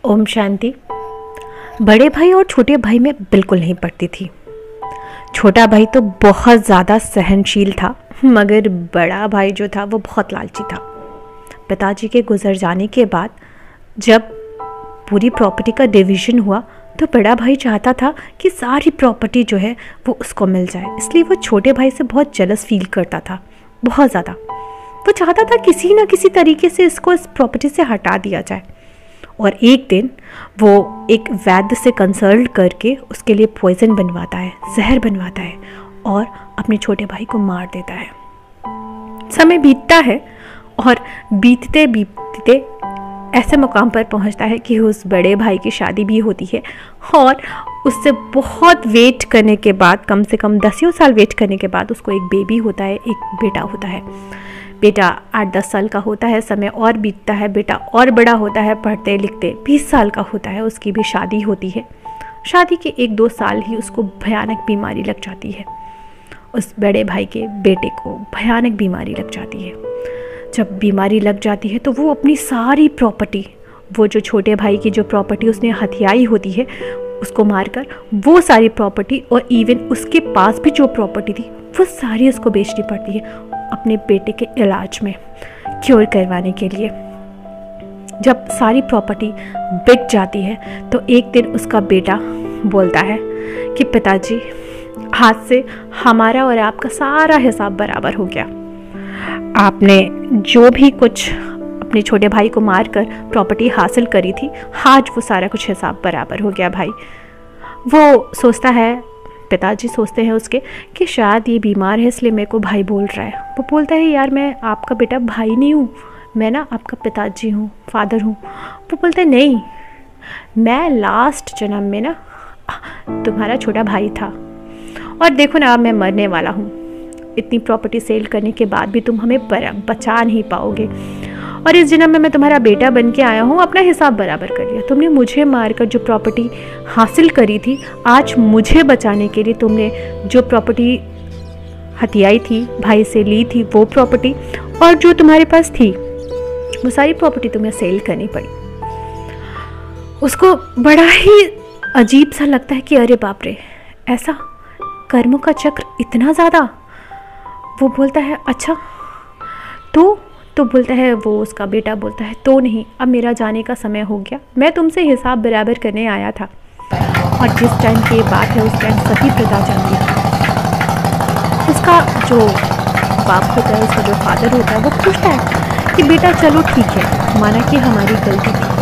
ओम शांति। बड़े भाई और छोटे भाई में बिल्कुल नहीं पड़ती थी। छोटा भाई तो बहुत ज़्यादा सहनशील था, मगर बड़ा भाई जो था वो बहुत लालची था। पिताजी के गुजर जाने के बाद जब पूरी प्रॉपर्टी का डिवीज़न हुआ तो बड़ा भाई चाहता था कि सारी प्रॉपर्टी जो है वो उसको मिल जाए, इसलिए वो छोटे भाई से बहुत जेलस फील करता था, बहुत ज़्यादा। वो चाहता था किसी ना किसी तरीके से इसको इस प्रॉपर्टी से हटा दिया जाए। और एक दिन वो एक वैद्य से कंसल्ट करके उसके लिए पॉइजन बनवाता है, जहर बनवाता है और अपने छोटे भाई को मार देता है। समय बीतता है और बीतते बीतते ऐसे मुकाम पर पहुंचता है कि उस बड़े भाई की शादी भी होती है और उससे बहुत वेट करने के बाद, कम से कम 10 साल वेट करने के बाद उसको एक बेबी होता है, एक बेटा होता है। बेटा 8-10 साल का होता है, समय और बीतता है, बेटा और बड़ा होता है, पढ़ते लिखते 20 साल का होता है, उसकी भी शादी होती है। शादी के 1-2 साल ही उसको भयानक बीमारी लग जाती है। उस बड़े भाई के बेटे को भयानक बीमारी लग जाती है। जब बीमारी लग जाती है तो वो अपनी सारी प्रॉपर्टी, वो जो छोटे भाई की जो प्रॉपर्टी उसने हथियाई होती है उसको मारकर वो सारी प्रॉपर्टी और इवन उसके पास भी जो प्रॉपर्टी थी वो सारी उसको बेचनी पड़ती है अपने बेटे के इलाज में, क्योर करवाने के लिए। जब सारी प्रॉपर्टी बिक जाती है तो एक दिन उसका बेटा बोलता है कि पिताजी, हाथ से हमारा और आपका सारा हिसाब बराबर हो गया। आपने जो भी कुछ अपने छोटे भाई को मारकर प्रॉपर्टी हासिल करी थी, आज वो सारा कुछ हिसाब बराबर हो गया भाई। वो सोचता है, पिताजी सोचते हैं उसके कि शायद ये बीमार है इसलिए मेरे को भाई बोल रहा है। वो बोलता है, यार मैं आपका बेटा भाई नहीं हूँ, मैं ना आपका पिताजी हूँ, फादर हूँ। वो बोलता है, नहीं, मैं लास्ट जन्म में ना तुम्हारा छोटा भाई था और देखो ना अब मैं मरने वाला हूँ। इतनी प्रॉपर्टी सेल करने के बाद भी तुम हमें बचा नहीं पाओगे और इस जन्म में मैं तुम्हारा बेटा बन के आया हूँ, अपना हिसाब बराबर कर लिया। तुमने मुझे मारकर जो प्रॉपर्टी हासिल करी थी, आज मुझे बचाने के लिए तुमने जो प्रॉपर्टी हथियाई थी, भाई से ली थी वो प्रॉपर्टी, और जो तुम्हारे पास थी वो सारी प्रॉपर्टी तुम्हें सेल करनी पड़ी। उसको बड़ा ही अजीब सा लगता है कि अरे बाप रे, ऐसा कर्मों का चक्र इतना ज़्यादा। वो बोलता है, अच्छा तो बोलता है, वो उसका बेटा बोलता है, तो नहीं, अब मेरा जाने का समय हो गया, मैं तुमसे हिसाब बराबर करने आया था। और जिस टाइम की बात है उस टाइम सभी प्रजा जानती थी। उसका जो बाप होता है, उसका जो फादर होता है, वो पूछता है कि बेटा चलो ठीक है, माना कि हमारी गलती थी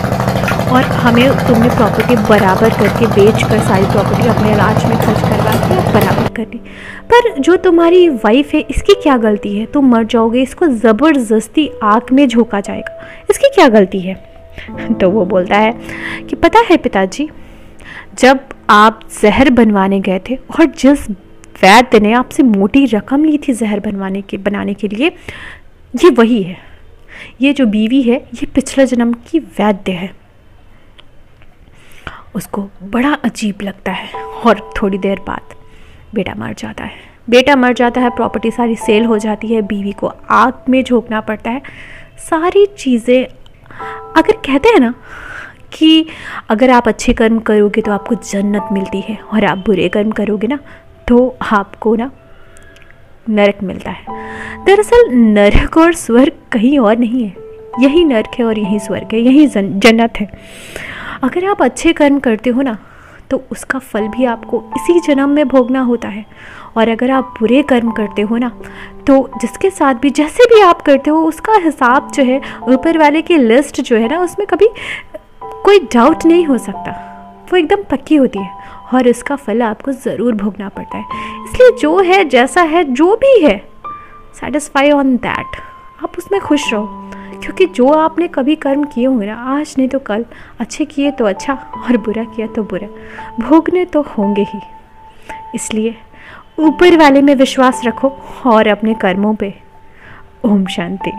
और हमें तुमने प्रॉपर्टी बराबर करके बेच कर सारी प्रॉपर्टी अपने इलाज में खर्च करवा के बराबर कर दी, पर जो तुम्हारी वाइफ है इसकी क्या गलती है? तुम मर जाओगे, इसको ज़बरदस्ती आग में झोंका जाएगा, इसकी क्या गलती है? तो वो बोलता है कि पता है पिताजी, जब आप जहर बनवाने गए थे और जिस वैद्य ने आपसे मोटी रकम ली थी जहर बनाने के लिए, ये वही है, ये जो बीवी है ये पिछले जन्म की वैद्य है। उसको बड़ा अजीब लगता है और थोड़ी देर बाद बेटा मर जाता है। प्रॉपर्टी सारी सेल हो जाती है, बीवी को आग में झोंकना पड़ता है। सारी चीज़ें, अगर कहते हैं ना कि अगर आप अच्छे कर्म करोगे तो आपको जन्नत मिलती है और आप बुरे कर्म करोगे ना तो आपको ना नरक मिलता है। दरअसल नरक और स्वर्ग कहीं और नहीं है, यही नरक है और यही स्वर्ग है, यही जन्नत है। अगर आप अच्छे कर्म करते हो ना तो उसका फल भी आपको इसी जन्म में भोगना होता है, और अगर आप बुरे कर्म करते हो ना तो जिसके साथ भी जैसे भी आप करते हो उसका हिसाब जो है, ऊपर वाले की लिस्ट जो है ना, उसमें कभी कोई डाउट नहीं हो सकता, वो एकदम पक्की होती है और इसका फल आपको ज़रूर भोगना पड़ता है। इसलिए जो है, जैसा है, जो भी है, सेटिस्फाई ऑन दैट, आप उसमें खुश रहो, क्योंकि जो आपने कभी कर्म किए होंगे ना, आज नहीं तो कल, अच्छे किए तो अच्छा और बुरा किया तो बुरा, भोगने तो होंगे ही। इसलिए ऊपर वाले में विश्वास रखो और अपने कर्मों पे। ओम शांति।